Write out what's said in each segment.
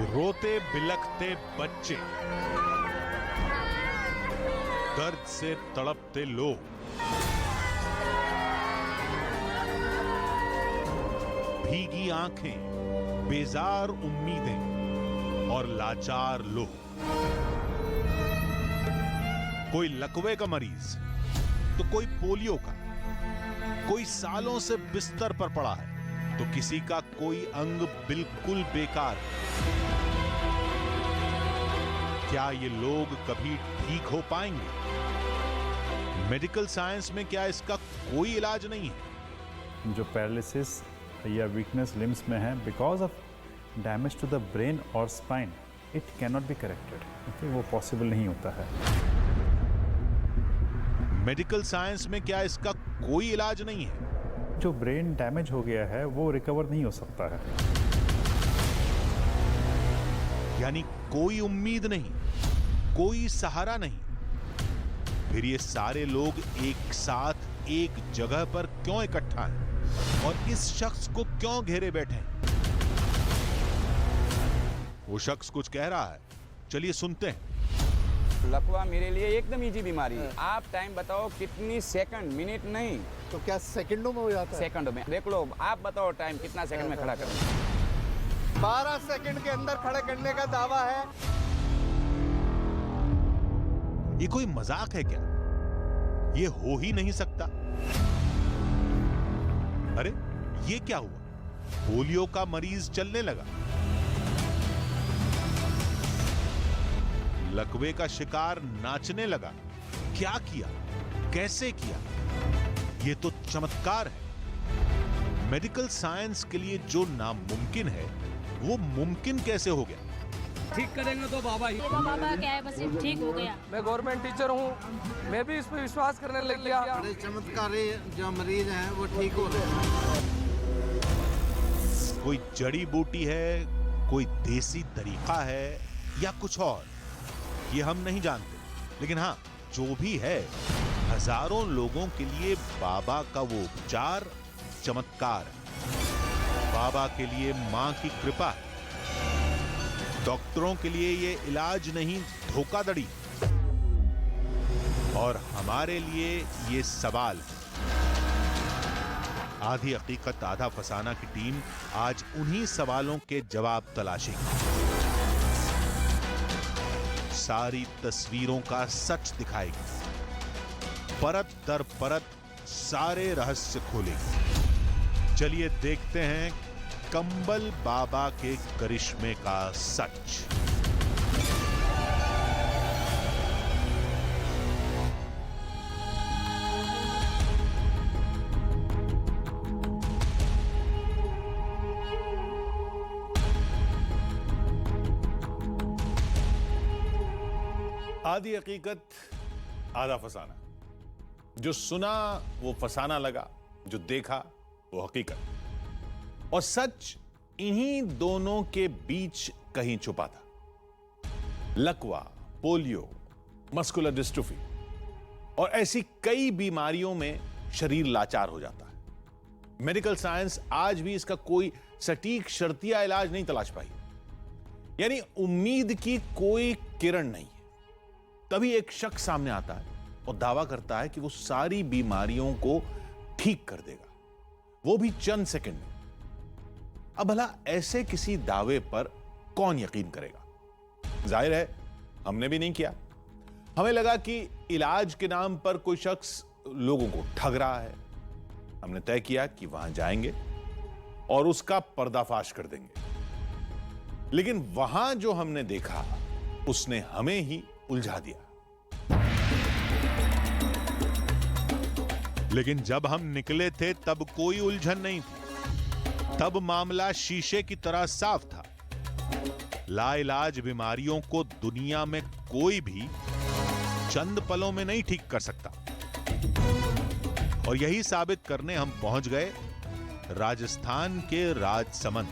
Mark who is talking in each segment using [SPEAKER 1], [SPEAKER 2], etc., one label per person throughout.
[SPEAKER 1] रोते बिलखते बच्चे, दर्द से तड़पते लोग, भीगी आंखें, बेजार उम्मीदें और लाचार लोग। कोई लकवे का मरीज तो कोई पोलियो का, कोई सालों से बिस्तर पर पड़ा है तो किसी का कोई अंग बिल्कुल बेकार है। क्या ये लोग कभी ठीक हो पाएंगे? मेडिकल साइंस में क्या इसका कोई इलाज नहीं है?
[SPEAKER 2] जो पैरालिसिस या वीकनेस लिम्स में है because of damage to the brain और spine, it can not be corrected. वो पॉसिबल नहीं होता है।
[SPEAKER 1] मेडिकल साइंस में क्या इसका कोई इलाज नहीं है?
[SPEAKER 2] जो ब्रेन डैमेज हो गया है वो रिकवर नहीं हो सकता है।
[SPEAKER 1] यानी कोई उम्मीद नहीं, कोई सहारा नहीं। फिर ये सारे लोग एक साथ एक जगह पर क्यों इकट्ठा हैं और इस शख्स को क्यों घेरे बैठे हैं? वो शख्स कुछ कह रहा है, चलिए सुनते हैं।
[SPEAKER 3] लकवा मेरे लिए एकदम इजी बीमारी है। आप टाइम बताओ कितनी सेकंड, मिनट नहीं।
[SPEAKER 4] तो क्या सेकंडों में हो जाता है?
[SPEAKER 3] सेकंडों में। देख लो, आप बताओ टाइम कितना सेकंड में खड़ा करें।
[SPEAKER 4] 12 सेकंड के अंदर खड़े करने का दावा है।
[SPEAKER 1] ये कोई मजाक है क्या? ये हो ही नहीं सकता। अरे ये क्या हुआ? पोलियो का मरीज चलने लगा, लकवे का शिकार नाचने लगा। क्या किया, कैसे किया? ये तो चमत्कार है। मेडिकल साइंस के लिए जो नामुमकिन है वो मुमकिन कैसे हो गया?
[SPEAKER 5] ठीक करेंगे तो बाबा ही।
[SPEAKER 6] बाबा क्या है, बस ठीक हो गया।
[SPEAKER 5] मैं गवर्नमेंट टीचर हूँ, मैं भी इस पर विश्वास करने लग गया।
[SPEAKER 4] बड़े चमत्कारी जो मरीज हैं वो ठीक हो रहे हैं।
[SPEAKER 1] कोई जड़ी बूटी है, कोई देसी तरीका है या कुछ और, ये हम नहीं जानते। लेकिन हाँ, जो भी है, हजारों लोगों के लिए बाबा का वो उपचार चमत्कार है। बाबा के लिए मां की कृपा है। डॉक्टरों के लिए ये इलाज नहीं, धोखाधड़ी। और हमारे लिए ये सवाल है। आधी हकीकत आधा फसाना की टीम आज उन्हीं सवालों के जवाब तलाशेगी। सारी तस्वीरों का सच दिखाएगी, परत दर परत सारे रहस्य खोलेगी। चलिए देखते हैं कंबल बाबा के करिश्मे का सच।
[SPEAKER 7] आधी हकीकत आधा फसाना। जो सुना वो फसाना लगा, जो देखा वो हकीकत। और सच इन्हीं दोनों के बीच कहीं छुपा था। लकवा, पोलियो, मस्कुलर डिस्ट्रोफी और ऐसी कई बीमारियों में शरीर लाचार हो जाता है। मेडिकल साइंस आज भी इसका कोई सटीक शर्तिया इलाज नहीं तलाश पाई। यानी उम्मीद की कोई किरण नहीं है। तभी एक शख्स सामने आता है और दावा करता है कि वो सारी बीमारियों को ठीक कर देगा, वो भी चंद सेकंड में। अब भला ऐसे किसी दावे पर कौन यकीन करेगा? जाहिर है हमने भी नहीं किया। हमें लगा कि इलाज के नाम पर कोई शख्स लोगों को ठग रहा है। हमने तय किया कि वहां जाएंगे और उसका पर्दाफाश कर देंगे। लेकिन वहां जो हमने देखा उसने हमें ही उलझा दिया।
[SPEAKER 1] लेकिन जब हम निकले थे तब कोई उलझन नहीं थी। तब मामला शीशे की तरह साफ था। लाइलाज बीमारियों को दुनिया में कोई भी चंद पलों में नहीं ठीक कर सकता। और यही साबित करने हम पहुंच गए राजस्थान के राजसमंद।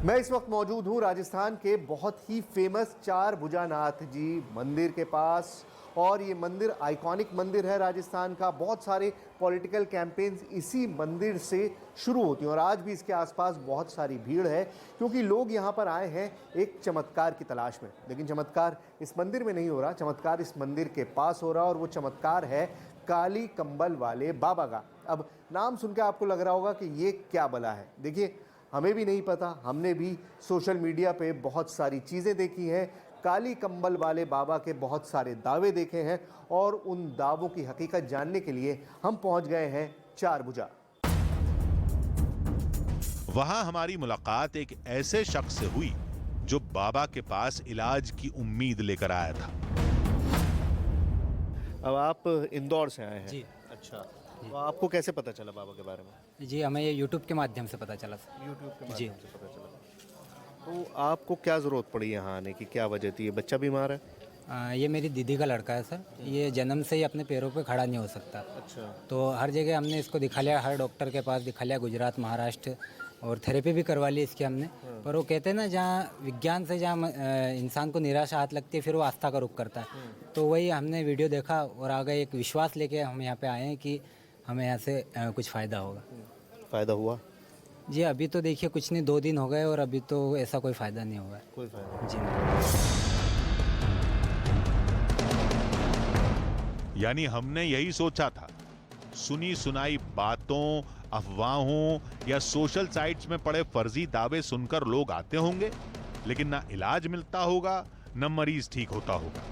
[SPEAKER 4] मैं इस वक्त मौजूद हूं राजस्थान के बहुत ही फेमस चार भुजानाथ जी मंदिर के पास। और ये मंदिर आइकॉनिक मंदिर है राजस्थान का। बहुत सारे पॉलिटिकल कैंपेन्स इसी मंदिर से शुरू होती हैं और आज भी इसके आसपास बहुत सारी भीड़ है, क्योंकि लोग यहाँ पर आए हैं एक चमत्कार की तलाश में। लेकिन चमत्कार इस मंदिर में नहीं हो रहा, चमत्कार इस मंदिर के पास हो रहा, और वो चमत्कार है काली कंबल वाले बाबा का। अब नाम सुन के आपको लग रहा होगा कि ये क्या बला है। देखिए, हमें भी नहीं पता, हमने भी सोशल मीडिया पे बहुत सारी चीज़ें देखी हैं, काली कंबल वाले बाबा के बहुत सारे दावे देखे हैं, और उन दावों की हकीकत जानने के लिए हम पहुंच गए हैं चारभुजा।
[SPEAKER 1] वहां हमारी मुलाकात एक ऐसे शख्स से हुई जो बाबा के पास इलाज की उम्मीद लेकर आया था।
[SPEAKER 4] अब आप इंदौर से आए हैं?
[SPEAKER 8] जी।
[SPEAKER 4] अच्छा, तो आपको कैसे पता चला बाबा के बारे में?
[SPEAKER 8] जी, हमें ये यूट्यूब के माध्यम से पता चला सर।
[SPEAKER 4] यूट्यूब के
[SPEAKER 8] जी।
[SPEAKER 4] माध्यम से पता चला। तो आपको क्या ज़रूरत पड़ी यहाँ आने की, क्या वजह थी? ये बच्चा बीमार है?
[SPEAKER 8] ये मेरी दीदी का लड़का है सर। ये जन्म से ही अपने पैरों पे खड़ा नहीं हो सकता।
[SPEAKER 4] अच्छा।
[SPEAKER 8] तो हर जगह हमने इसको दिखा लिया, हर डॉक्टर के पास दिखा लिया, गुजरात, महाराष्ट्र, और थेरेपी भी करवा ली इसकी हमने। पर वो कहते हैं ना, जहाँ विज्ञान से जहाँ इंसान को निराशा हाथ लगती है, फिर वो आस्था का रुख करता है। तो वही हमने वीडियो देखा और आगे एक विश्वास लेके हम यहाँ पे आए हैं कि हमें यहाँ से कुछ फ़ायदा होगा।
[SPEAKER 4] फ़ायदा हुआ?
[SPEAKER 8] जी, अभी तो देखिए कुछ नहीं, 2 दिन हो गए और अभी तो ऐसा कोई फ़ायदा नहीं हुआ है।
[SPEAKER 4] कोई फ़ायदा
[SPEAKER 8] जी नहीं।
[SPEAKER 1] यानी हमने यही सोचा था, सुनी सुनाई बातों, अफवाहों या सोशल साइट्स में पड़े फर्जी दावे सुनकर लोग आते होंगे, लेकिन ना इलाज मिलता होगा, न मरीज ठीक होता होगा।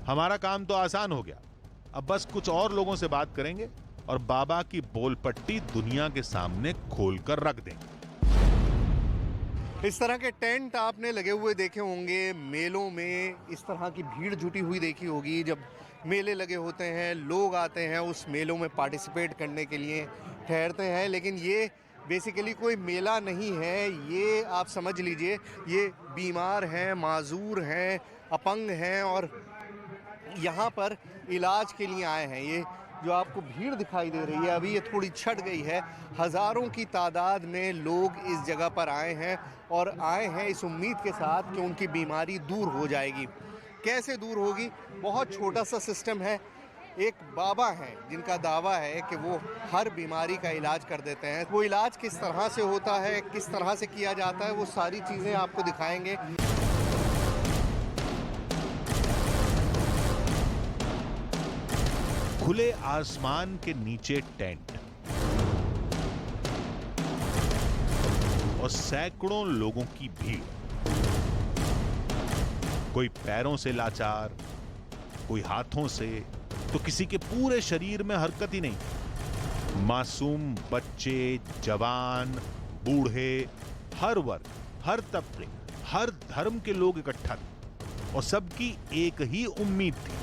[SPEAKER 1] हमारा काम तो आसान हो गया। अब बस कुछ और लोगों से बात करेंगे और बाबा की बोलपट्टी दुनिया के सामने खोलकर रख देंगे।
[SPEAKER 4] इस तरह के टेंट आपने लगे हुए देखे होंगे मेलों में, इस तरह की भीड़ जुटी हुई देखी होगी। जब मेले लगे होते हैं, लोग आते हैं उस मेलों में पार्टिसिपेट करने के लिए, ठहरते हैं। लेकिन ये बेसिकली कोई मेला नहीं है, ये आप समझ लीजिए ये बीमार हैं, माजूर हैं, अपंग हैं और यहाँ पर इलाज के लिए आए हैं। ये जो आपको भीड़ दिखाई दे रही है, अभी ये थोड़ी छट गई है। हज़ारों की तादाद में लोग इस जगह पर आए हैं और आए हैं इस उम्मीद के साथ कि उनकी बीमारी दूर हो जाएगी। कैसे दूर होगी? बहुत छोटा सा सिस्टम है। एक बाबा हैं जिनका दावा है कि वो हर बीमारी का इलाज कर देते हैं। वो इलाज किस तरह से होता है, किस तरह से किया जाता है, वो सारी चीज़ें आपको दिखाएंगे।
[SPEAKER 1] खुले आसमान के नीचे टेंट और सैकड़ों लोगों की भीड़। कोई पैरों से लाचार, कोई हाथों से, तो किसी के पूरे शरीर में हरकत ही नहीं। मासूम बच्चे, जवान, बूढ़े, हर वर्ग, हर तबके, हर धर्म के लोग इकट्ठा थे और सबकी एक ही उम्मीद थी।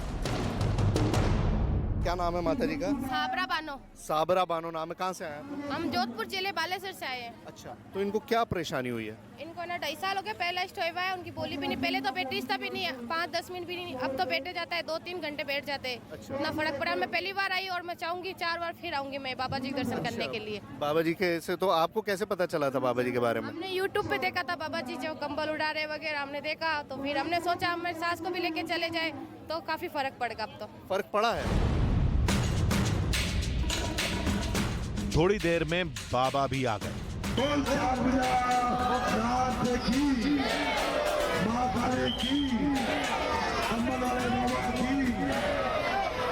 [SPEAKER 4] क्या नाम है माता जी का?
[SPEAKER 9] साबरा बानो।
[SPEAKER 4] साबरा बानो नाम है। कहाँ से आए?
[SPEAKER 9] हम जोधपुर जिले बालेसर से आए हैं।
[SPEAKER 4] अच्छा, तो इनको क्या परेशानी हुई है?
[SPEAKER 9] इनको ना 2.5 साल हो गए, पहला स्टोव हुआ है, उनकी बोली भी नहीं, पहले तो बैठता भी नहीं है, 5-10 मिनट भी नहीं, अब तो बैठे जाता है, 2-3 घंटे बैठ जाते हैं।
[SPEAKER 4] अच्छा।
[SPEAKER 9] इतना फर्क पड़ा। मैं पहली बार आई और मैं चाहूंगी 4 बार फिर आऊंगी मैं बाबा जी के दर्शन करने के लिए।
[SPEAKER 4] बाबा जी के से तो आपको कैसे पता चला था बाबा जी के बारे में?
[SPEAKER 9] हमने यूट्यूब पे देखा था बाबा जी जो कंबल उड़ा रहे वगैरह, हमने देखा तो फिर हमने सोचा हमारे सास को भी लेके चले जाए तो काफी फर्क पड़ेगा। अब तो
[SPEAKER 4] फर्क पड़ा है।
[SPEAKER 1] थोड़ी देर में बाबा भी आ गए।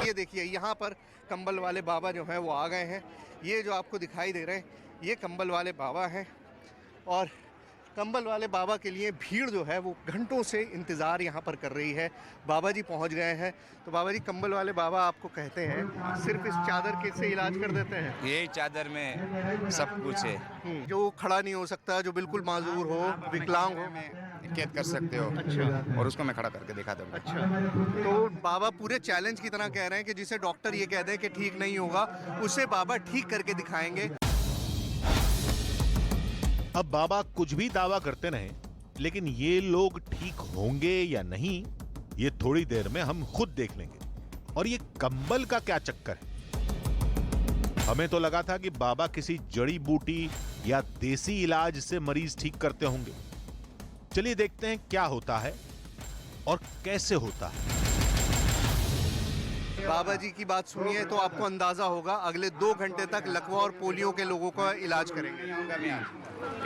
[SPEAKER 4] ये देखिए, यहाँ पर कंबल वाले बाबा जो हैं वो आ गए हैं। ये जो आपको दिखाई दे रहे हैं ये कंबल वाले बाबा हैं और कंबल वाले बाबा के लिए भीड़ जो है वो घंटों से इंतज़ार यहाँ पर कर रही है। बाबा जी पहुँच गए हैं। तो बाबा जी, कंबल वाले बाबा आपको कहते हैं सिर्फ इस चादर के से इलाज कर देते हैं?
[SPEAKER 3] यही चादर में सब कुछ है।
[SPEAKER 4] जो खड़ा नहीं हो सकता, जो बिल्कुल माजूर हो, विकलांग हो,
[SPEAKER 3] कैद कर सकते हो।
[SPEAKER 4] अच्छा।
[SPEAKER 3] और उसको मैं खड़ा करके दिखा दूंगा।
[SPEAKER 4] अच्छा, तो बाबा पूरे चैलेंज की तरह कह रहे हैं कि जिसे डॉक्टर ये कह दें कि ठीक नहीं होगा, उसे बाबा ठीक करके दिखाएंगे।
[SPEAKER 1] अब बाबा कुछ भी दावा करते रहे, लेकिन ये लोग ठीक होंगे या नहीं, ये थोड़ी देर में हम खुद देख लेंगे। और ये कंबल का क्या चक्कर है? हमें तो लगा था कि बाबा किसी जड़ी बूटी या देसी इलाज से मरीज ठीक करते होंगे। चलिए देखते हैं क्या होता है और कैसे होता है।
[SPEAKER 4] बाबा जी की बात सुनिए तो आपको अंदाजा होगा अगले 2 घंटे तक लकवा और पोलियो के लोगों का इलाज करेंगे।
[SPEAKER 3] नहीं आऊँगा मैं आज,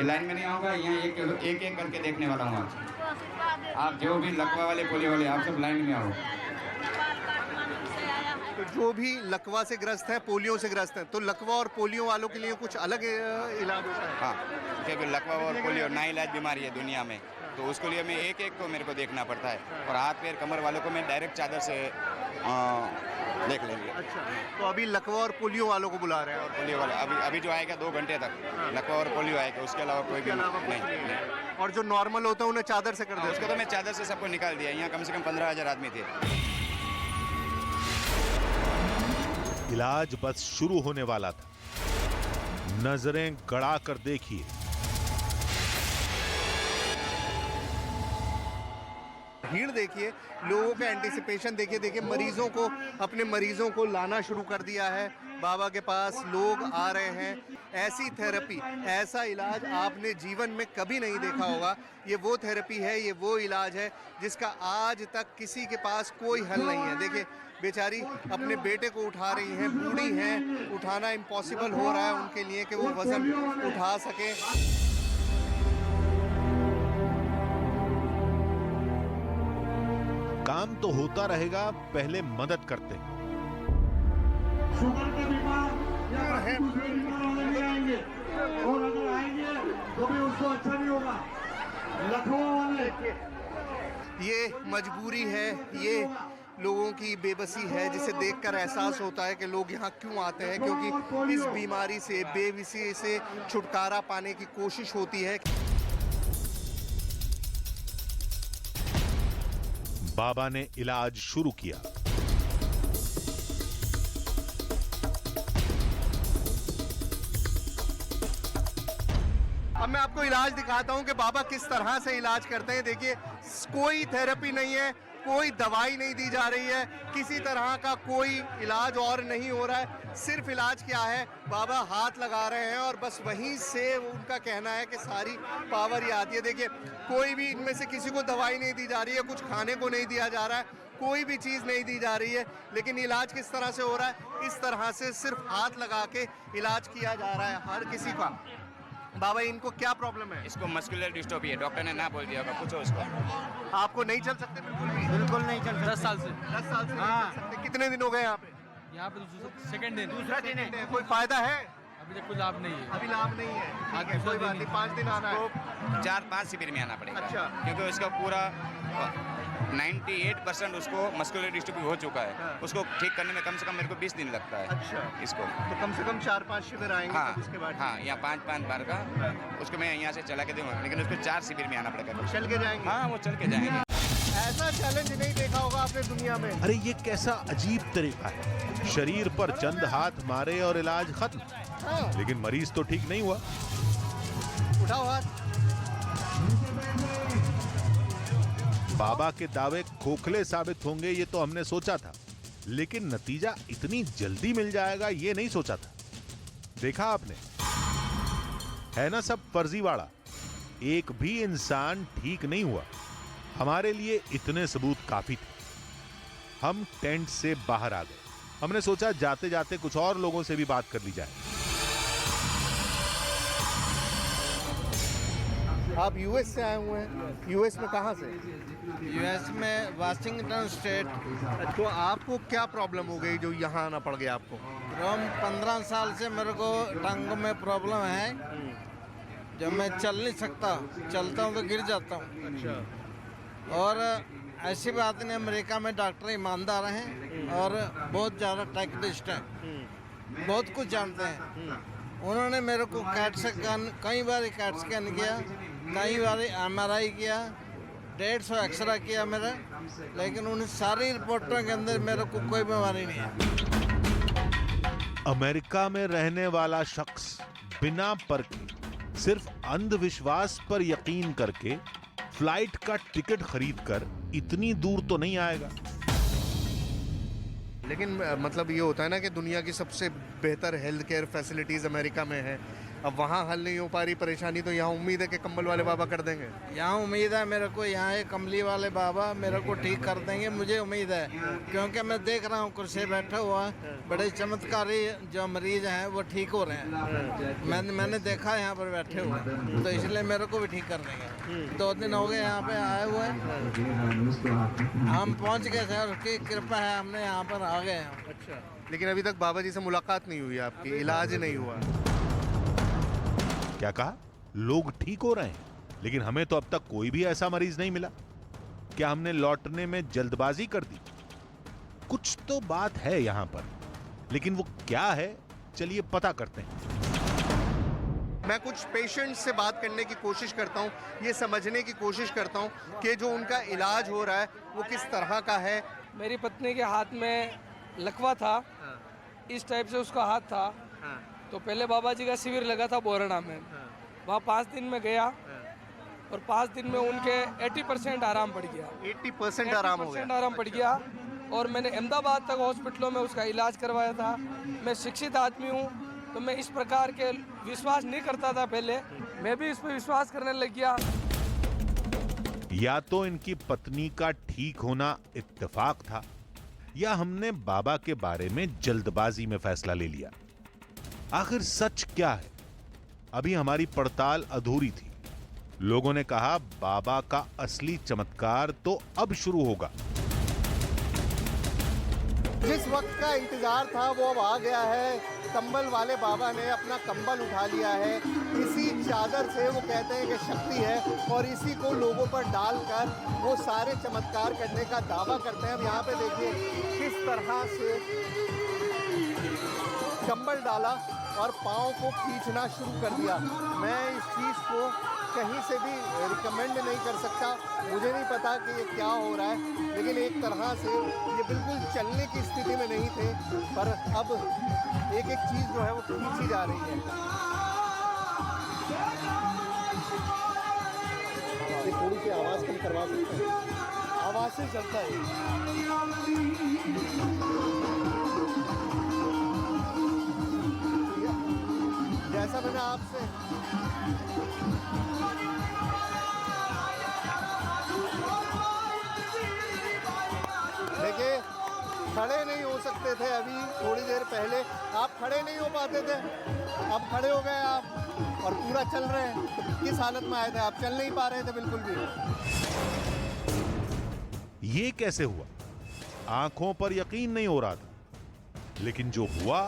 [SPEAKER 3] लाइन में नहीं आऊँगा, यहाँ एक एक करके देखने वाला हूँ आज। आप जो भी लकवा वाले पोलियो वाले आप सब लाइन में आओ।
[SPEAKER 4] तो जो भी लकवा से ग्रस्त है, पोलियो से ग्रस्त है, तो लकवा और पोलियो वालों के लिए कुछ अलग इलाज होता है?
[SPEAKER 3] हाँ, क्योंकि लकवा और पोलियो नाइलाज बीमारी है दुनिया में, तो उसके लिए मैं एक एक को मेरे को देखना पड़ता है, और हाथ पैर कमर वालों को मैं डायरेक्ट चादर से देख लेंगे।
[SPEAKER 4] अच्छा, तो अभी लकवा और पोलियो वालों को बुला रहे हैं?
[SPEAKER 3] और पोलियो वाला अभी जो आएगा 2 घंटे तक लकवा और पोलियो आएगा, उसके अलावा कोई भी नहीं।
[SPEAKER 4] और जो नॉर्मल होता है उन्हें चादर से कर दे?
[SPEAKER 3] उसको तो मैं चादर से सबको निकाल दिया। यहाँ कम से कम 15,000 आदमी थे।
[SPEAKER 1] इलाज बस शुरू होने वाला था। नजरें गड़ा कर देखिए,
[SPEAKER 4] भीड़ देखिए, लोगों का एंटिसिपेशन देखिए, मरीजों को, अपने मरीजों को लाना शुरू कर दिया है बाबा के पास। लोग आ रहे हैं। ऐसी थेरेपी, ऐसा इलाज आपने जीवन में कभी नहीं देखा होगा। ये वो थेरेपी है, ये वो इलाज है जिसका आज तक किसी के पास कोई हल नहीं है। देखिए, बेचारी अपने बेटे को उठा रही हैं, बूढ़ी हैं, उठाना इम्पॉसिबल हो रहा है उनके लिए कि वो वजन उठा सके।
[SPEAKER 1] काम तो होता रहेगा, पहले मदद करते हैं।
[SPEAKER 10] शुगर के बीमार या दूसरे बीमार वाले भी आएंगे, और अगर आएंगे तो भी उसको अच्छा नहीं होगा। लखनऊ वाले,
[SPEAKER 4] ये मजबूरी है, ये लोगों की बेबसी है, जिसे देखकर एहसास होता है कि लोग यहाँ क्यों आते हैं, क्योंकि इस बीमारी से, बेबसी से छुटकारा पाने की कोशिश होती है।
[SPEAKER 1] बाबा ने इलाज शुरू किया।
[SPEAKER 4] अब मैं आपको इलाज दिखाता हूं कि बाबा किस तरह से इलाज करते हैं। देखिए, कोई थेरेपी नहीं है, कोई दवाई नहीं दी जा रही है, किसी तरह का कोई इलाज और नहीं हो रहा है। सिर्फ इलाज क्या है, बाबा हाथ लगा रहे हैं और बस वहीं से उनका कहना है कि सारी पावर ही आती है। देखिए, कोई भी इनमें से किसी को दवाई नहीं दी जा रही है, कुछ खाने को नहीं दिया जा रहा है, कोई भी चीज़ नहीं दी जा रही है, लेकिन इलाज किस तरह से हो रहा है, इस तरह से सिर्फ हाथ लगा के इलाज किया जा रहा है हर किसी का। बाबा, इनको क्या प्रॉब्लम है?
[SPEAKER 3] इसको मस्कुलर डिस्ट्रोफी है, डॉक्टर ने ना बोल दिया होगा, पूछो उसको।
[SPEAKER 4] आपको नहीं चल सकते बिल्कुल भी?
[SPEAKER 5] बिल्कुल नहीं चल 10 साल से।
[SPEAKER 4] 10 साल से नहीं चल सकते। कितने दिन हो गए यहाँ पे?
[SPEAKER 5] यहाँ पे सेकंड दिन,
[SPEAKER 4] दूसरा दिन है। कोई फायदा है?
[SPEAKER 5] अभी तक कोई लाभ नहीं है।
[SPEAKER 4] अभी लाभ नहीं है। ठीक है, कोई बात नहीं, 5 दिन आना है।
[SPEAKER 3] 4-5 शिविर में आना पड़ेगा।
[SPEAKER 4] अच्छा।
[SPEAKER 3] क्योंकि उसका पूरा 98% उसको मस्कुलर डिस्ट्रोफी हो चुका है।
[SPEAKER 4] हाँ।
[SPEAKER 3] उसको ठीक करने में कम से कम मेरे को 20 दिन लगता है।
[SPEAKER 4] अच्छा।
[SPEAKER 3] इसको
[SPEAKER 4] तो कम से कम 4-5 शिविर आएंगे।
[SPEAKER 3] हाँ,
[SPEAKER 4] तब उसके बाद
[SPEAKER 3] हाँ, यहाँ 5-5 बार का उसको मैं यहाँ से चला के दूंगा, लेकिन उसको 4 शिविर में आना पड़ेगा।
[SPEAKER 4] चल के जाएंगे।
[SPEAKER 3] हाँ, वो चल के जाएंगे।
[SPEAKER 4] ऐसा चैलेंज नहीं देखा होगा आपने दुनिया में।
[SPEAKER 1] अरे ये कैसा अजीब तरीका है, शरीर पर चंद हाथ मारे और इलाज खत्म।
[SPEAKER 4] हाँ।
[SPEAKER 1] लेकिन मरीज तो ठीक नहीं हुआ।
[SPEAKER 4] उठाओ हाथ।
[SPEAKER 1] बाबा के दावे खोखले साबित होंगे ये तो हमने सोचा था, लेकिन नतीजा इतनी जल्दी मिल जाएगा ये नहीं सोचा था। देखा आपने, है ना सब फर्जीवाड़ा। एक भी इंसान ठीक नहीं हुआ। हमारे लिए इतने सबूत काफी थे। हम टेंट से बाहर आ गए। हमने सोचा जाते जाते कुछ और लोगों से भी बात कर ली जाए।
[SPEAKER 4] आप यूएस से आए हुए हैं? यूएस में कहाँ से?
[SPEAKER 10] यूएस में वाशिंगटन स्टेट।
[SPEAKER 4] तो आपको क्या प्रॉब्लम हो गई जो यहाँ आना पड़ गया आपको?
[SPEAKER 10] 15 साल से मेरे को टांगों में प्रॉब्लम है, जब मैं चल नहीं सकता, चलता हूँ तो गिर जाता हूँ।
[SPEAKER 4] अच्छा।
[SPEAKER 10] और ऐसी बात नहीं, अमेरिका में डॉक्टर ईमानदार हैं और बहुत ज़्यादा टेक्निस्ट हैं, बहुत कुछ जानते हैं। उन्होंने मेरे को कैट स्कैन, कई बार कैट स्कैन किया, कई बार MRI किया, 150 एक्सरे किया मेरा, लेकिन उन सारी रिपोर्टों के अंदर मेरे को कोई बीमारी नहीं है।
[SPEAKER 1] अमेरिका में रहने वाला शख्स बिना परखे, सिर्फ अंधविश्वास पर यकीन करके फ्लाइट का टिकट खरीदकर इतनी दूर तो नहीं आएगा।
[SPEAKER 4] लेकिन मतलब ये होता है ना कि दुनिया की सबसे बेहतर हेल्थ केयर फैसिलिटीज़ अमेरिका में है, अब वहाँ हल नहीं हो पा रही परेशानी, तो यहाँ उम्मीद है कि कंबल वाले बाबा कर देंगे।
[SPEAKER 10] यहाँ उम्मीद है मेरे को, यहाँ एक कमली वाले बाबा मेरे को ठीक कर देंगे, मुझे उम्मीद है। क्योंकि मैं देख रहा हूँ कुर्सी बैठा हुआ, बड़े चमत्कारी जो मरीज हैं वो ठीक हो रहे हैं। मैंने देखा यहाँ पर बैठे हुए, तो इसलिए मेरे को भी ठीक कर देंगे। 2 दिन हो गए यहाँ पे आए हुए, हम पहुँच गए थे, उसकी कृपा है, हमने यहाँ पर आ गए हैं।
[SPEAKER 4] अच्छा, लेकिन अभी तक बाबा जी से मुलाकात नहीं हुई आपकी, इलाज नहीं हुआ?
[SPEAKER 1] क्या कहा? लोग ठीक हो रहे हैं, लेकिन हमें तो अब तक कोई भी ऐसा मरीज नहीं मिला। क्या हमने लौटने में जल्दबाजी कर दी? कुछ तो बात है यहां पर, लेकिन वो क्या है, चलिए पता करते हैं।
[SPEAKER 4] मैं कुछ पेशेंट्स से बात करने की कोशिश करता हूँ, ये समझने की कोशिश करता हूँ कि जो उनका इलाज हो रहा है वो किस तरह का है।
[SPEAKER 5] मेरी पत्नी के हाथ में लकवा था, इस टाइप से उसका हाथ था। तो पहले बाबा जी का शिविर लगा था बोरना में, वहाँ 5 दिन में गया और 5 दिन में उनके 80% आराम पड़ गया।
[SPEAKER 4] 80% आराम हो गया?
[SPEAKER 5] आराम पड़ गया। और मैंने अहमदाबाद तक हॉस्पिटलों में उसका इलाज करवाया था। मैं शिक्षित आदमी हूँ, तो मैं इस प्रकार के विश्वास नहीं करता था पहले, मैं भी इस पर विश्वास करने लग गया।
[SPEAKER 1] या तो इनकी पत्नी का ठीक होना इत्तेफाक था, या हमने बाबा के बारे में जल्दबाजी में फैसला ले लिया। आखिर सच क्या है? अभी हमारी पड़ताल अधूरी थी। लोगों ने कहा बाबा का असली चमत्कार तो अब शुरू होगा।
[SPEAKER 4] जिस वक्त का इंतजार था वो अब आ गया है। कंबल वाले बाबा ने अपना कंबल उठा लिया है। इसी चादर से वो कहते हैं कि शक्ति है, और इसी को लोगों पर डालकर वो सारे चमत्कार करने का दावा करते हैं। अब यहाँ पे देखिए किस तरह से कंबल डाला और पाँव को खींचना शुरू कर दिया। मैं इस चीज़ को कहीं से भी रिकमेंड नहीं कर सकता, मुझे नहीं पता कि ये क्या हो रहा है, लेकिन एक तरह से ये बिल्कुल चलने की स्थिति में नहीं थे, पर अब एक एक चीज़ जो है वो खींची जा रही है। थोड़ी सी आवाज़ कम करवा सकते हैं, आवाज़ से चलता है। जैसा मैंने आपसे देखिए, खड़े नहीं हो सकते थे अभी थोड़ी देर पहले, आप खड़े नहीं हो पाते थे, अब खड़े हो गए आप और पूरा चल रहे हैं। किस हालत में आए थे आप? चल नहीं पा रहे थे बिल्कुल भी।
[SPEAKER 1] ये कैसे हुआ? आंखों पर यकीन नहीं हो रहा था, लेकिन जो हुआ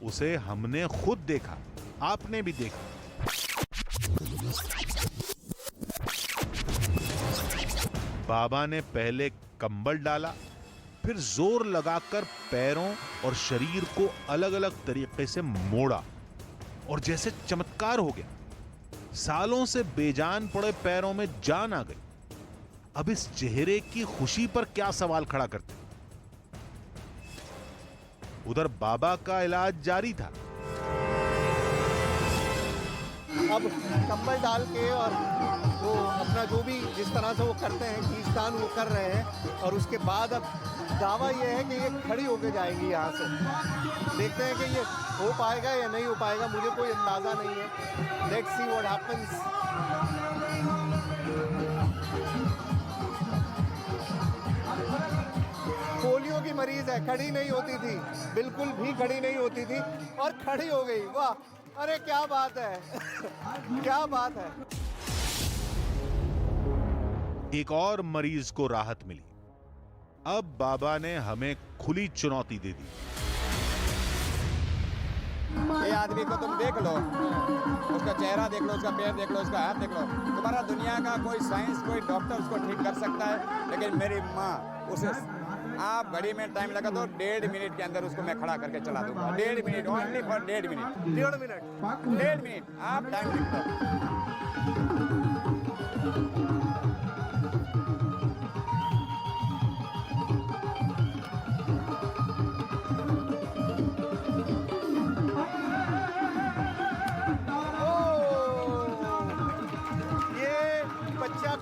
[SPEAKER 1] उसे हमने खुद देखा, आपने भी देखा। बाबा ने पहले कंबल डाला, फिर जोर लगाकर पैरों और शरीर को अलग अलग तरीके से मोड़ा, और जैसे चमत्कार हो गया। सालों से बेजान पड़े पैरों में जान आ गई। अब इस चेहरे की खुशी पर क्या सवाल खड़ा करते? उधर बाबा का इलाज जारी था।
[SPEAKER 4] अब कंबल डाल के और वो अपना जो भी जिस तरह से वो करते हैं खींचतान वो कर रहे हैं, और उसके बाद अब दावा ये है कि ये खड़ी होके जाएंगी यहाँ से। देखते हैं कि ये हो पाएगा या नहीं हो पाएगा, मुझे कोई अंदाज़ा नहीं है। Let's see what happens. Polio की मरीज है, खड़ी नहीं होती थी, बिल्कुल भी खड़ी नहीं होती थी, और खड़ी हो गई। वाह, अरे क्या बात है क्या बात है।
[SPEAKER 1] एक और मरीज को राहत मिली। अब बाबा ने हमें खुली चुनौती दे दी।
[SPEAKER 3] ये आदमी को तुम देख लो, उसका चेहरा देख लो, उसका पैर देख लो, उसका हाथ देख लो। तुम्हारा दुनिया का कोई साइंस, कोई डॉक्टर उसको ठीक कर सकता है, लेकिन मेरी माँ उसे, आप घड़ी में टाइम लगा तो 1.5 मिनट के अंदर उसको मैं खड़ा करके चला दूंगा। 1.5 minute, only for 1.5 minute. 1.5 minute आप टाइम लिख लो।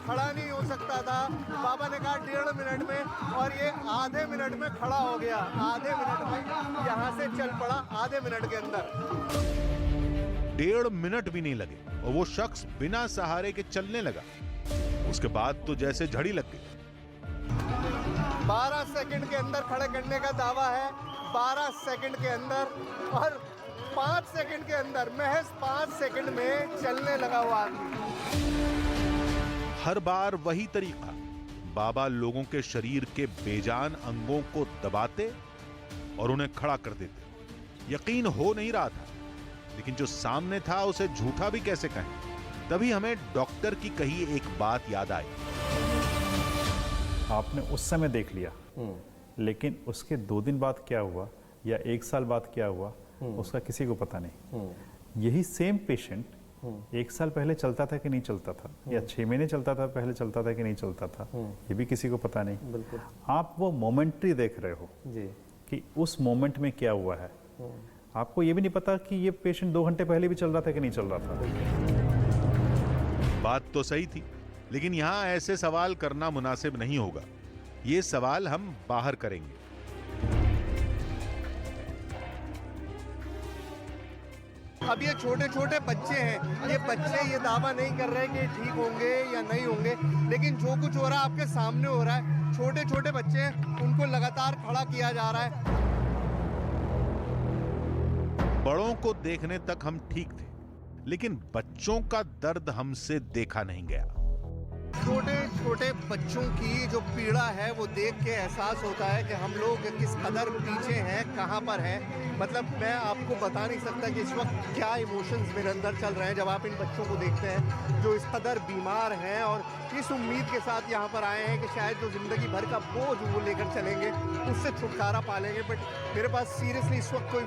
[SPEAKER 4] खड़ा नहीं हो सकता था, बाबा ने कहा 1.5 मिनट में, और ये आधे मिनट में खड़ा हो गया। आधे मिनट में यहाँ से चल पड़ा, आधे मिनट के अंदर।
[SPEAKER 1] 1.5 मिनट भी नहीं लगे और वो शख्स बिना सहारे के चलने लगा। उसके बाद तो जैसे झड़ी लग गई।
[SPEAKER 4] 12 सेकंड के अंदर खड़े करने का दावा है, 12 सेकंड के अंदर, और 5 सेकंड के अंदर, महज 5 सेकंड में चलने लगा हुआ आदमी।
[SPEAKER 1] हर बार वही तरीका, बाबा लोगों के शरीर के बेजान अंगों को दबाते और उन्हें खड़ा कर देते। यकीन हो नहीं रहा था, लेकिन जो सामने था उसे झूठा भी कैसे कहें। तभी हमें डॉक्टर की कही एक बात याद आई।
[SPEAKER 2] आपने उस समय देख लिया, लेकिन उसके 2 दिन बाद क्या हुआ या 1 साल बाद क्या हुआ उसका किसी को पता नहीं। यही सेम पेशेंट 1 साल पहले चलता था कि नहीं चलता था, या 6 महीने चलता था पहले चलता था कि नहीं चलता था, ये भी किसी को पता नहीं।
[SPEAKER 11] बिल्कुल।
[SPEAKER 2] आप वो मोमेंट्री देख रहे हो
[SPEAKER 11] जी
[SPEAKER 2] कि उस मोमेंट में क्या हुआ है। आपको ये भी नहीं पता कि ये पेशेंट 2 घंटे पहले भी चल रहा था कि नहीं चल रहा था।
[SPEAKER 1] बात तो सही थी, लेकिन यहां ऐसे सवाल करना मुनासिब नहीं होगा। ये सवाल हम बाहर करेंगे।
[SPEAKER 4] अब ये छोटे छोटे बच्चे हैं, ये बच्चे ये दावा नहीं कर रहे कि ठीक होंगे या नहीं होंगे, लेकिन जो कुछ हो रहा है आपके सामने हो रहा है। छोटे छोटे बच्चे हैं, उनको लगातार खड़ा किया जा रहा है।
[SPEAKER 1] बड़ों को देखने तक हम ठीक थे, लेकिन बच्चों का दर्द हमसे देखा नहीं गया।
[SPEAKER 4] छोटे छोटे बच्चों की जो पीड़ा है वो देख के एहसास होता है कि हम लोग किस कदर पीछे हैं, कहाँ पर हैं। मतलब मैं आपको बता नहीं सकता कि इस वक्त क्या इमोशंस मेरे अंदर चल रहे हैं जब आप इन बच्चों को देखते हैं जो इस कदर बीमार हैं और इस उम्मीद के साथ यहाँ पर आए हैं कि शायद जो ज़िंदगी भर का बोझ वो लेकर चलेंगे उससे छुटकारा पालेंगे। बट मेरे पास सीरियसली इस वक्त कोई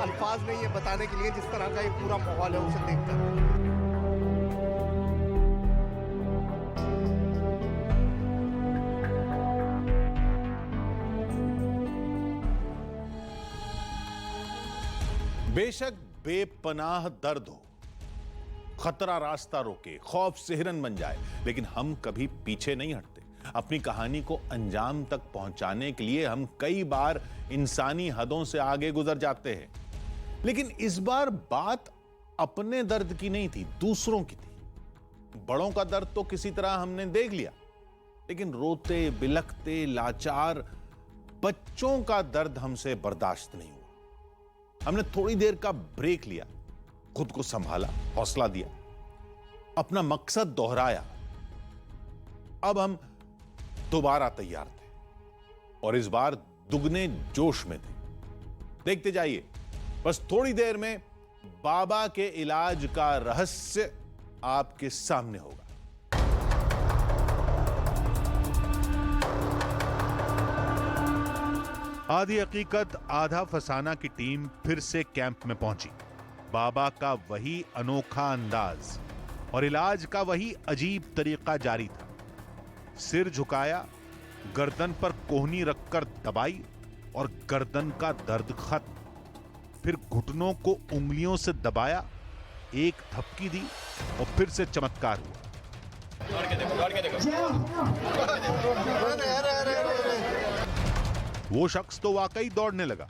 [SPEAKER 4] अल्फाज नहीं है बताने के लिए जिस तरह का ये पूरा माहौल है उसे देखकर।
[SPEAKER 7] बेशक बेपनाह दर्द हो, खतरा रास्ता रोके, खौफ सिहरन बन जाए, लेकिन हम कभी पीछे नहीं हटते। अपनी कहानी को अंजाम तक पहुंचाने के लिए हम कई बार इंसानी हदों से आगे गुजर जाते हैं। लेकिन इस बार बात अपने दर्द की नहीं थी, दूसरों की थी। बड़ों का दर्द तो किसी तरह हमने देख लिया, लेकिन रोते बिलखते लाचार बच्चों का दर्द हमसे बर्दाश्त नहीं हुआ। हमने थोड़ी देर का ब्रेक लिया, खुद को संभाला, हौसला दिया, अपना मकसद दोहराया। अब हम दोबारा तैयार थे और इस बार दुगने जोश में थे। देखते जाइए, बस थोड़ी देर में बाबा के इलाज का रहस्य आपके सामने होगा।
[SPEAKER 1] आधी हकीकत आधा फसाना की टीम फिर से कैंप में पहुंची। बाबा का वही अनोखा अंदाज और इलाज का वही अजीब तरीका जारी था। सिर झुकाया, गर्दन पर कोहनी रखकर दबाई और गर्दन का दर्द खत्म। फिर घुटनों को उंगलियों से दबाया, एक थपकी दी और फिर से चमत्कार हुआ। वो शख्स तो वाकई दौड़ने लगा,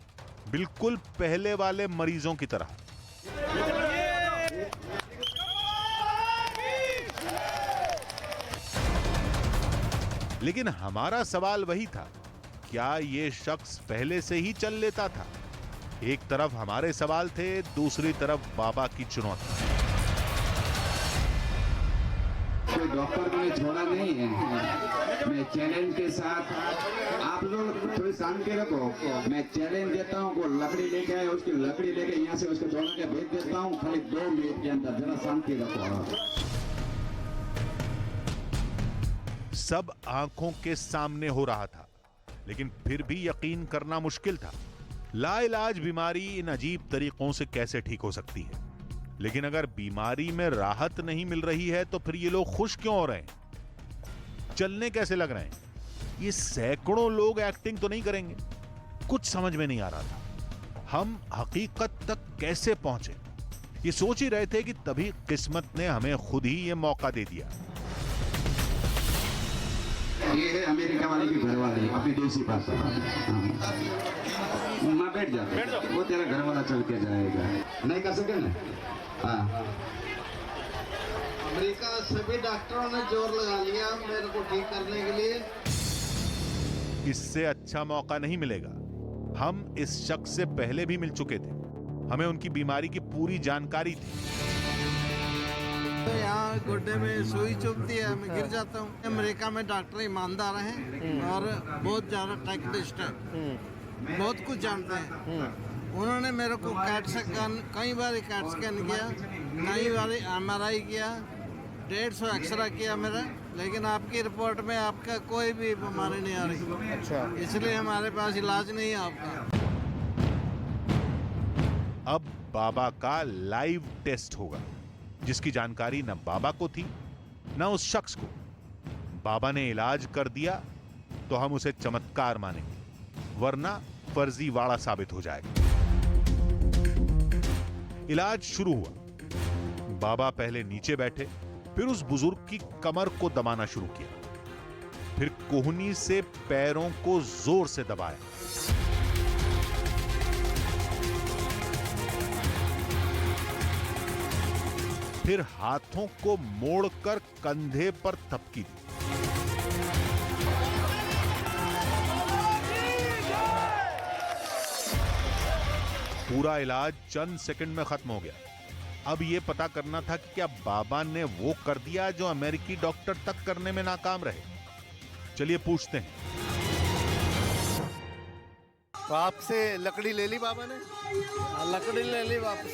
[SPEAKER 1] बिल्कुल पहले वाले मरीजों की तरह। लेकिन हमारा सवाल वही था, क्या ये शख्स पहले से ही चल लेता था? एक तरफ हमारे सवाल थे, दूसरी तरफ बाबा की चुनौती।
[SPEAKER 12] कोई डॉक्टर को छोड़ा नहीं है। मैं चैलेंज के साथ, आप लोग थोड़ी शांति रखो। मैं चैलेंज देता हूँ, को लकड़ी लेके आए, उसकी लकड़ी लेके यहाँ से उसको छोड़ के भेज देता हूँ। खाली 2 मिनट के अंदर, जरा शांति रखो।
[SPEAKER 1] सब आंखों के सामने हो रहा था, लेकिन फिर भी यकीन करना मुश्किल था। लाइलाज बीमारी इन अजीब तरीकों से कैसे ठीक हो सकती है? लेकिन अगर बीमारी में राहत नहीं मिल रही है तो फिर ये लोग खुश क्यों हो रहे हैं? चलने कैसे लग रहे हैं? ये सैकड़ों लोग एक्टिंग तो नहीं करेंगे? कुछ समझ में नहीं आ रहा था। हम हकीकत तक कैसे पहुंचे? ये सोच ही रहे थे कि तभी किस्मत ने हमें खुद ही ये मौका दे दिया।
[SPEAKER 12] ये है अमेरिका वाली की घरवाली, अपनी देसी भाषा। बैठ जा, वो तेरा घर वाला चल के जाएगा। नहीं कर सके ना, हाँ।
[SPEAKER 10] अमेरिका सभी डॉक्टरों ने जोर लगा लिया मेरे को ठीक करने के लिए।
[SPEAKER 1] इससे अच्छा मौका नहीं मिलेगा। हम इस शख्स से पहले भी मिल चुके थे, हमें उनकी बीमारी की पूरी जानकारी थी।
[SPEAKER 10] यहाँ गुड्डे में सुई चुभती है, मैं गिर जाता हूँ। अमेरिका में डॉक्टर ईमानदार हैं और बहुत ज़्यादा टेक्निस्ट हैं, बहुत कुछ जानते हैं। उन्होंने मेरे को कैट स्कैन कई बार कैट स्कैन किया, कई बार MRI किया, 150 एक्सरा किया मेरा, लेकिन आपकी रिपोर्ट में आपका कोई भी बीमारी नहीं आ रही। अच्छा, इसलिए हमारे पास इलाज नहीं है आपका।
[SPEAKER 1] अब बाबा का लाइव टेस्ट होगा, जिसकी जानकारी न बाबा को थी न उस शख्स को। बाबा ने इलाज कर दिया तो हम उसे चमत्कार मानेंगे, वरना फर्जीवाड़ा साबित हो जाएगा। इलाज शुरू हुआ। बाबा पहले नीचे बैठे, फिर उस बुजुर्ग की कमर को दबाना शुरू किया, फिर कोहनी से पैरों को जोर से दबाया। फिर हाथों को मोड़कर कंधे पर थपकी दी। पूरा इलाज चंद सेकंड में खत्म हो गया। अब यह पता करना था कि क्या बाबा ने वो कर दिया जो अमेरिकी डॉक्टर तक करने में नाकाम रहे। चलिए पूछते हैं।
[SPEAKER 4] तो आपसे लकड़ी ले ली बाबा ने?
[SPEAKER 10] लकड़ी ले ली वापस।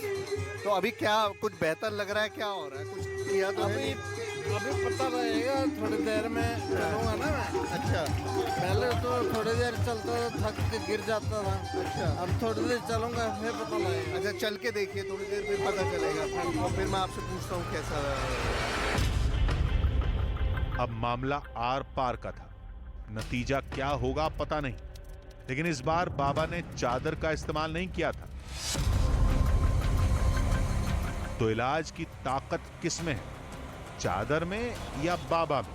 [SPEAKER 4] तो अभी क्या कुछ बेहतर लग रहा है? क्या हो रहा है? कुछ किया तो
[SPEAKER 10] अभी पता रहेगा, थोड़ी देर में चलूंगा ना मैं।
[SPEAKER 4] अच्छा,
[SPEAKER 10] पहले तो थोड़ी देर चलता था, थक के गिर जाता था।
[SPEAKER 4] अच्छा,
[SPEAKER 10] अब थोड़ी देर चलूंगा फिर पता लगेगा।
[SPEAKER 4] अच्छा, चल के देखिए थोड़ी देर, फिर पता चलेगा। फिर मैं आपसे पूछता हूँ कैसा रहा।
[SPEAKER 1] अब मामला आर पार का था, नतीजा क्या होगा पता नहीं, लेकिन इस बार बाबा ने चादर का इस्तेमाल नहीं किया था। तो इलाज की ताकत किस में है, चादर में या बाबा में?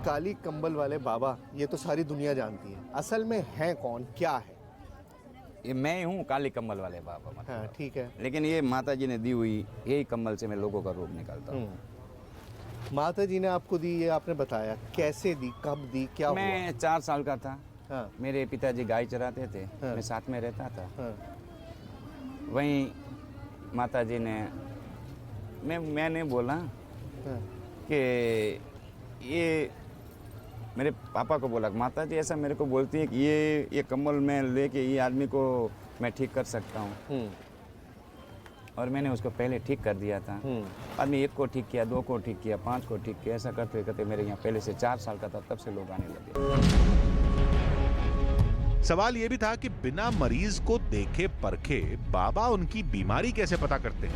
[SPEAKER 4] काली कंबल वाले बाबा, ये तो सारी दुनिया जानती है। असल में है कौन, क्या है?
[SPEAKER 3] ये मैं हूँ काली कंबल वाले बाबा, मतलब।
[SPEAKER 4] हाँ, ठीक है।
[SPEAKER 3] लेकिन ये माता जी ने दी हुई यही कंबल से मैं लोगों का रोग निकालता हूँ।
[SPEAKER 4] माता जी ने आपको दी, ये आपने बताया। कैसे दी, कब दी, क्या हुआ?
[SPEAKER 3] मैं 4 साल का था।
[SPEAKER 4] हाँ।
[SPEAKER 3] मेरे पिताजी गाय चराते थे।
[SPEAKER 4] हाँ।
[SPEAKER 3] मैं साथ में रहता था।
[SPEAKER 4] हाँ।
[SPEAKER 3] वहीं माता जी ने मैंने बोला कि ये मेरे पापा को बोला, माता जी ऐसा मेरे को बोलती है कि ये कंबल में लेके ये आदमी को मैं ठीक कर सकता हूँ। और मैंने उसको पहले ठीक कर दिया था। आदमी 1 को ठीक किया, 2 को ठीक किया, 5 को ठीक किया, ऐसा करते करते मेरे यहाँ पहले से 4 साल का था, तब से लोग आने लगे।
[SPEAKER 1] सवाल यह भी था कि बिना मरीज को देखे परखे बाबा उनकी बीमारी कैसे पता करते हैं?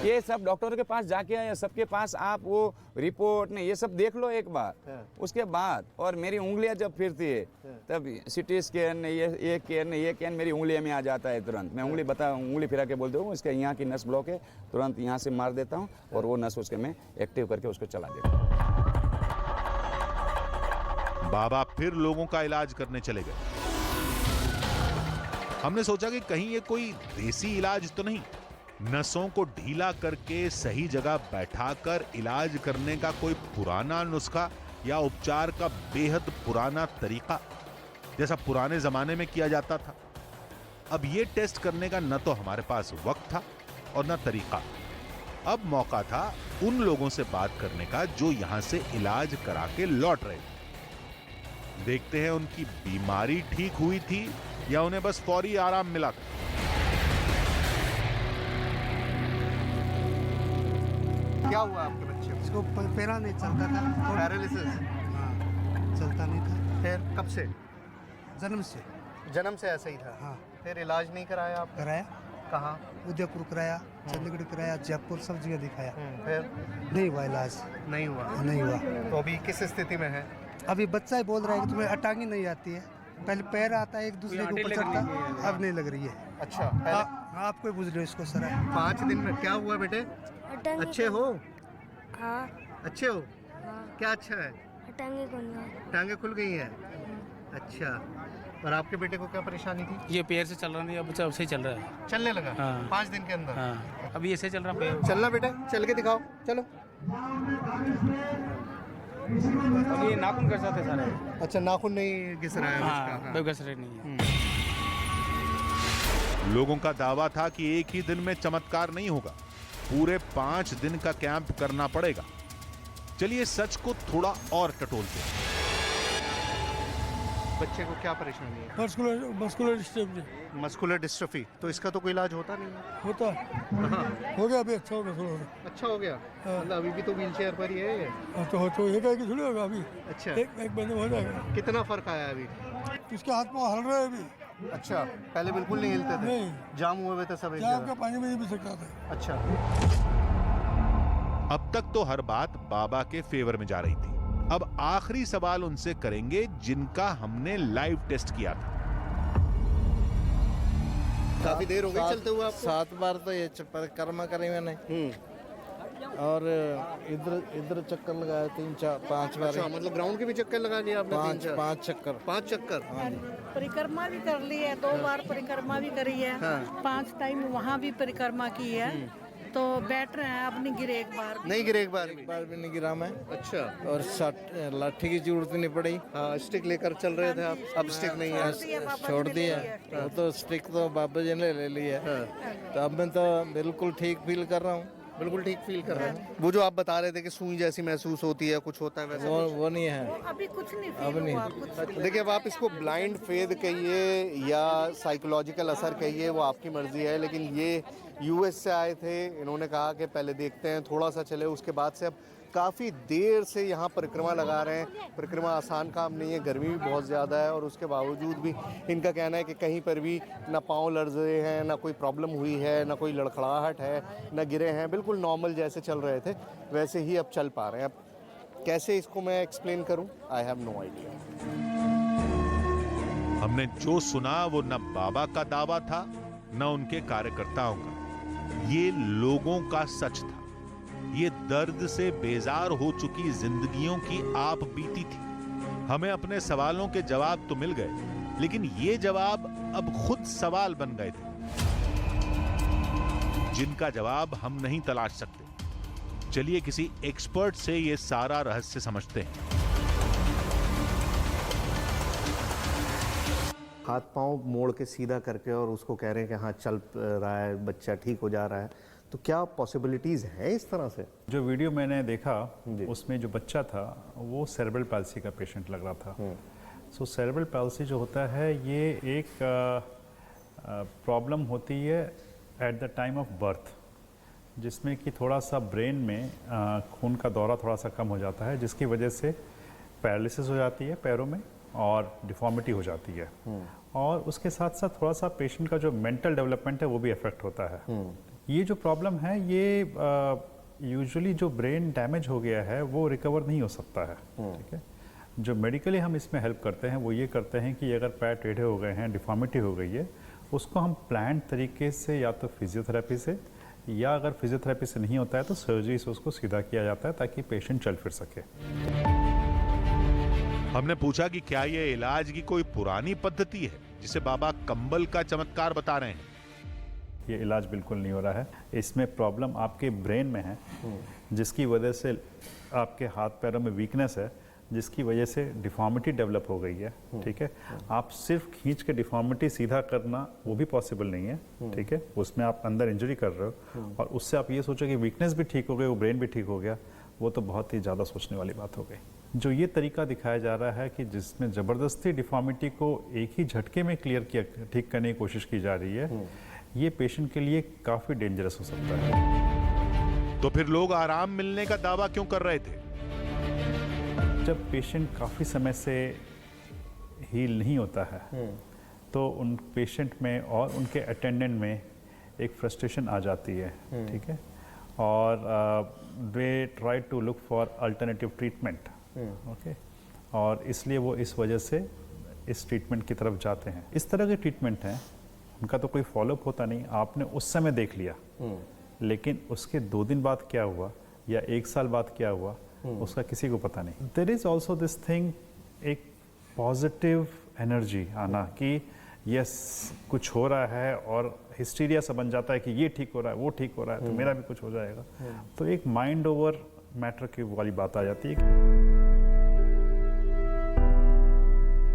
[SPEAKER 3] ये सब डॉक्टरों के पास जाके आया, सबके पास आप वो रिपोर्ट ने ये सब देख लो एक बार। उसके बाद और मेरी उंगलियां जब फिरती है तब CT स्कैन ये कैन मेरी उंगलियों में आ जाता है तुरंत। मैं उंगली फिरा के बोलता हूँ इसके यहाँ की नस ब्लॉक है, तुरंत यहाँ से मार देता हूँ और वो नस उसके मैं एक्टिव करके उसको चला देता हूँ।
[SPEAKER 1] बाबा फिर लोगों का इलाज करने चले गए। हमने सोचा कि कहीं ये कोई देसी इलाज तो नहीं, नसों को ढीला करके सही जगह बैठाकर इलाज करने का कोई पुराना नुस्खा या उपचार का बेहद पुराना तरीका, जैसा पुराने जमाने में किया जाता था। अब ये टेस्ट करने का न तो हमारे पास वक्त था और न तरीका। अब मौका था उन लोगों से बात करने का जो यहां से इलाज करा के लौट रहे थे। देखते हैं उनकी बीमारी ठीक हुई थी या उन्हें बस फौरी आराम मिला था।
[SPEAKER 4] क्या हुआ आपके बच्चे को?
[SPEAKER 10] इसको पैरा नहीं चलता था,
[SPEAKER 4] पैरालिसिस?
[SPEAKER 10] चलता नहीं था।
[SPEAKER 4] फिर कब से?
[SPEAKER 10] जन्म से।
[SPEAKER 4] जन्म से ऐसा ही था?
[SPEAKER 10] हाँ।
[SPEAKER 4] फिर इलाज नहीं कराया आप?
[SPEAKER 10] कराया,
[SPEAKER 4] कहाँ?
[SPEAKER 10] उदयपुर कराया, चंडीगढ़ कराया, जयपुर, सब जगह दिखाया।
[SPEAKER 4] फिर
[SPEAKER 10] नहीं हुआ इलाज।
[SPEAKER 4] नहीं हुआ?
[SPEAKER 10] नहीं हुआ।
[SPEAKER 4] तो अभी किस स्थिति में है?
[SPEAKER 10] अभी बच्चा ही बोल रहा है कि तुम्हें अटांगी नहीं आती है। पहले पैर आता है एक दूसरे के ऊपर चढ़ता, अब नहीं लग रही है।
[SPEAKER 4] अच्छा,
[SPEAKER 10] आप कोई पूछ रहे हो इसको सर?
[SPEAKER 4] 5 दिन में क्या हुआ बेटे? अच्छे हो?
[SPEAKER 6] हाँ।
[SPEAKER 4] अच्छे हो? क्या अच्छा है?
[SPEAKER 6] टांगे
[SPEAKER 4] टांगे खुल गई हैं? अच्छा, और आपके बेटे को क्या परेशानी थी?
[SPEAKER 5] ये पैर से चल रहा नहीं, अब बच्चा सही चल रहा है।
[SPEAKER 4] चलने लगा?
[SPEAKER 5] हाँ।
[SPEAKER 4] 5 दिन के अंदर?
[SPEAKER 5] हाँ, अभी ऐसे चल रहा पैर।
[SPEAKER 4] चलना बेटा, चल के दिखाओ, चलो।
[SPEAKER 5] अब ये नाखून कर जाते सारे।
[SPEAKER 4] अच्छा, नाखून नहीं घिस रहा है
[SPEAKER 5] हाँ,
[SPEAKER 4] उसका?
[SPEAKER 5] कोई कसर नहीं है।
[SPEAKER 1] लोगों का दावा था कि एक ही दिन में चमत्कार नहीं होगा, पूरे 5 दिन का कैंप करना पड़ेगा। चलिए सच को थोड़ा और टटोलते हैं।
[SPEAKER 4] बच्चे को क्या परेशानी है?
[SPEAKER 10] Muscular dystrophy
[SPEAKER 4] muscular dystrophy. तो इसका तो कोई इलाज होता नहीं है?
[SPEAKER 10] होता
[SPEAKER 4] हाँ।
[SPEAKER 10] हो गया, अभी अच्छा हो गया थोड़ा।
[SPEAKER 4] अच्छा हो गया? मतलब अभी भी तो व्हील चेयर पर ही है ये?
[SPEAKER 10] तो ये कहे कि थोड़ी होगा अभी।
[SPEAKER 4] अच्छा,
[SPEAKER 10] एक महीने में हो जाएगा।
[SPEAKER 4] कितना फर्क आया अभी?
[SPEAKER 10] उसके हाथ पाँव हल रहे हैं अभी।
[SPEAKER 4] अच्छा, पहले बिल्कुल नहीं हिलते थे?
[SPEAKER 10] नहीं।
[SPEAKER 4] जाम हुए हुए थे सब एक
[SPEAKER 10] जाम
[SPEAKER 4] जगह?
[SPEAKER 10] का पानी में नहीं पी सकता था।
[SPEAKER 4] अच्छा।
[SPEAKER 1] अब तक तो हर बात बाबा के फेवर में जा रही थी। अब आखिरी सवाल उनसे करेंगे जिनका हमने लाइव टेस्ट किया था।
[SPEAKER 4] काफी देर हो गई चलते हुए आपको?
[SPEAKER 10] 7 बार तो ये परिक्रमा करी मैंने। और इधर चक्कर लगाया 3-4-5 बार।
[SPEAKER 4] अच्छा, मतलब ग्राउंड के भी चक्कर लगा लिए आपने?
[SPEAKER 10] 5 चक्कर।
[SPEAKER 4] 5 चक्कर?
[SPEAKER 11] परिक्रमा भी कर ली है, 2 बार परिक्रमा भी करी है।
[SPEAKER 4] हाँ।
[SPEAKER 11] 5 टाइम वहाँ भी परिक्रमा की है। तो बैठ रहे हैं, अब नहीं गिरे एक बार भी।
[SPEAKER 4] नहीं गिरे एक बार भी?
[SPEAKER 10] एक बार भी नहीं गिरा मैं।
[SPEAKER 4] अच्छा।
[SPEAKER 10] और लाठी की जरूरत नहीं पड़ी।
[SPEAKER 4] हाँ, स्टिक लेकर चल रहे थे आप? अब स्टिक नहीं है?
[SPEAKER 10] छोड़ दिया। वो तो स्टिक तो बाबा जी ने ले ली है। तो अब मैं तो बिल्कुल ठीक फील कर रहा हूँ।
[SPEAKER 4] बिल्कुल ठीक फील कर रहे हैं? वो जो आप बता रहे थे कि सुई जैसी महसूस होती है, कुछ होता है वैसा?
[SPEAKER 10] वो नहीं है
[SPEAKER 11] अभी कुछ नहीं
[SPEAKER 10] अब
[SPEAKER 11] फील
[SPEAKER 10] नहीं।
[SPEAKER 11] हुआ, कुछ
[SPEAKER 4] देखिए, अब आप इसको ब्लाइंड फेथ कहिए या साइकोलॉजिकल असर कहिए, वो आपकी मर्जी है। लेकिन ये यूएस से आए थे, इन्होंने कहा कि पहले देखते हैं, थोड़ा सा चले, उसके बाद से अब काफ़ी देर से यहाँ परिक्रमा लगा रहे हैं। परिक्रमा आसान काम नहीं है, गर्मी भी बहुत ज़्यादा है, और उसके बावजूद भी इनका कहना है कि कहीं पर भी ना पाँव लड़ रहे हैं, ना कोई प्रॉब्लम हुई है, ना कोई लड़खड़ाहट है, ना गिरे हैं। बिल्कुल नॉर्मल जैसे चल रहे थे वैसे ही अब चल पा रहे हैं। अब कैसे इसको मैं एक्सप्लेन करूं, आई हैव नो आइडिया।
[SPEAKER 1] हमने जो सुना वो न बाबा का दावा था न उनके कार्यकर्ताओं का, ये लोगों का सच था। ये दर्द से बेजार हो चुकी जिंदगियों की आप बीती थी। हमें अपने सवालों के जवाब तो मिल गए, लेकिन ये जवाब अब खुद सवाल बन गए थे, जिनका जवाब हम नहीं तलाश सकते। चलिए किसी एक्सपर्ट से ये सारा रहस्य समझते हैं।
[SPEAKER 4] हाथ पांव मोड़ के सीधा करके और उसको कह रहे हैं कि हाँ चल रहा है, बच्चा ठीक हो जा रहा है, तो क्या पॉसिबिलिटीज है इस तरह से?
[SPEAKER 2] जो वीडियो मैंने देखा उसमें जो बच्चा था वो सेरेब्रल पैल्सी का पेशेंट लग रहा था। सो सेरेब्रल पैल्सी जो होता है ये एक प्रॉब्लम होती है at the time of birth, जिसमें कि थोड़ा सा ब्रेन में खून का दौरा थोड़ा सा कम हो जाता है, जिसकी वजह से पैरालिसिस हो जाती है पैरों में और डिफॉर्मिटी हो जाती है। और उसके साथ साथ थोड़ा सा पेशेंट का जो मेंटल डेवलपमेंट है वो भी अफेक्ट होता है। ये जो प्रॉब्लम है ये यूजुअली जो ब्रेन डैमेज हो गया है वो रिकवर नहीं हो सकता है। ठीक है, जो मेडिकली हम इसमें हेल्प करते हैं वो ये करते हैं कि अगर पैर टेढ़े हो गए हैं, डिफॉर्मिटी हो गई है, उसको हम प्लान्ड तरीके से या तो फिजियोथेरेपी से, या अगर फिजियोथेरेपी से नहीं होता है तो सर्जरी से उसको सीधा किया जाता है ताकि पेशेंट चल फिर सके।
[SPEAKER 1] हमने पूछा कि क्या यह इलाज की कोई पुरानी पद्धति है जिसे बाबा कंबल का चमत्कार बता रहे हैं।
[SPEAKER 2] ये इलाज बिल्कुल नहीं हो रहा है। इसमें प्रॉब्लम आपके ब्रेन में है, जिसकी वजह से आपके हाथ पैरों में वीकनेस है, जिसकी वजह से डिफॉर्मिटी डेवलप हो गई है। ठीक है, आप सिर्फ खींच के डिफॉर्मिटी सीधा करना वो भी पॉसिबल नहीं है। ठीक है, उसमें आप अंदर इंजरी कर रहे हो, और उससे आप ये सोचो कि वीकनेस भी ठीक हो गई, वो ब्रेन भी ठीक हो गया, वो तो बहुत ही ज़्यादा सोचने वाली बात हो गई। जो ये तरीका दिखाया जा रहा है कि जिसमें ज़बरदस्ती डिफॉर्मिटी को एक ही झटके में क्लियर किया, ठीक करने की कोशिश की जा रही है, ये पेशेंट के लिए काफ़ी डेंजरस हो सकता है।
[SPEAKER 1] तो फिर लोग आराम मिलने का दावा क्यों कर रहे थे?
[SPEAKER 2] जब पेशेंट काफ़ी समय से हील नहीं होता है तो उन पेशेंट में और उनके अटेंडेंट में एक फ्रस्ट्रेशन आ जाती है। ठीक है, और they try to look for alternative treatment. Okay, और इसलिए वो इस वजह से इस ट्रीटमेंट की तरफ जाते हैं। इस तरह के ट्रीटमेंट हैं, उनका तो कोई फॉलोअप होता नहीं। आपने उस समय देख लिया, लेकिन उसके 2 दिन बाद क्या हुआ या 1 साल बाद क्या हुआ उसका किसी को पता नहीं। There is also this thing, एक पॉजिटिव एनर्जी आना कि यस कुछ हो रहा है, और हिस्टीरिया सा बन जाता है कि ये ठीक हो रहा है, वो ठीक हो रहा है, तो मेरा भी कुछ हो जाएगा। तो एक माइंड ओवर मैटर की वाली बात आ जाती है।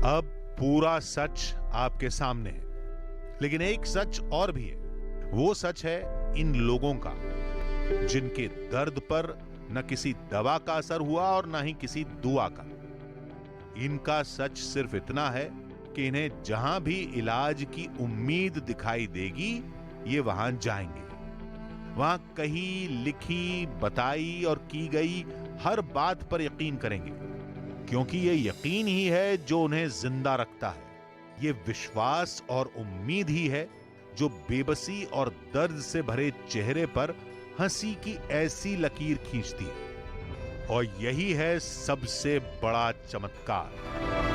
[SPEAKER 1] अब पूरा सच आपके सामने है, लेकिन एक सच और भी है। वो सच है इन लोगों का जिनके दर्द पर न किसी दवा का असर हुआ और न ही किसी दुआ का। इनका सच सिर्फ इतना है कि इन्हें जहां भी इलाज की उम्मीद दिखाई देगी, ये वहां जाएंगे। वहां कही, लिखी, बताई और की गई हर बात पर यकीन करेंगे, क्योंकि ये यकीन ही है जो उन्हें जिंदा रखता है। ये विश्वास और उम्मीद ही है जो बेबसी और दर्द से भरे चेहरे पर हंसी की ऐसी लकीर खींचती है। और यही है सबसे बड़ा चमत्कार।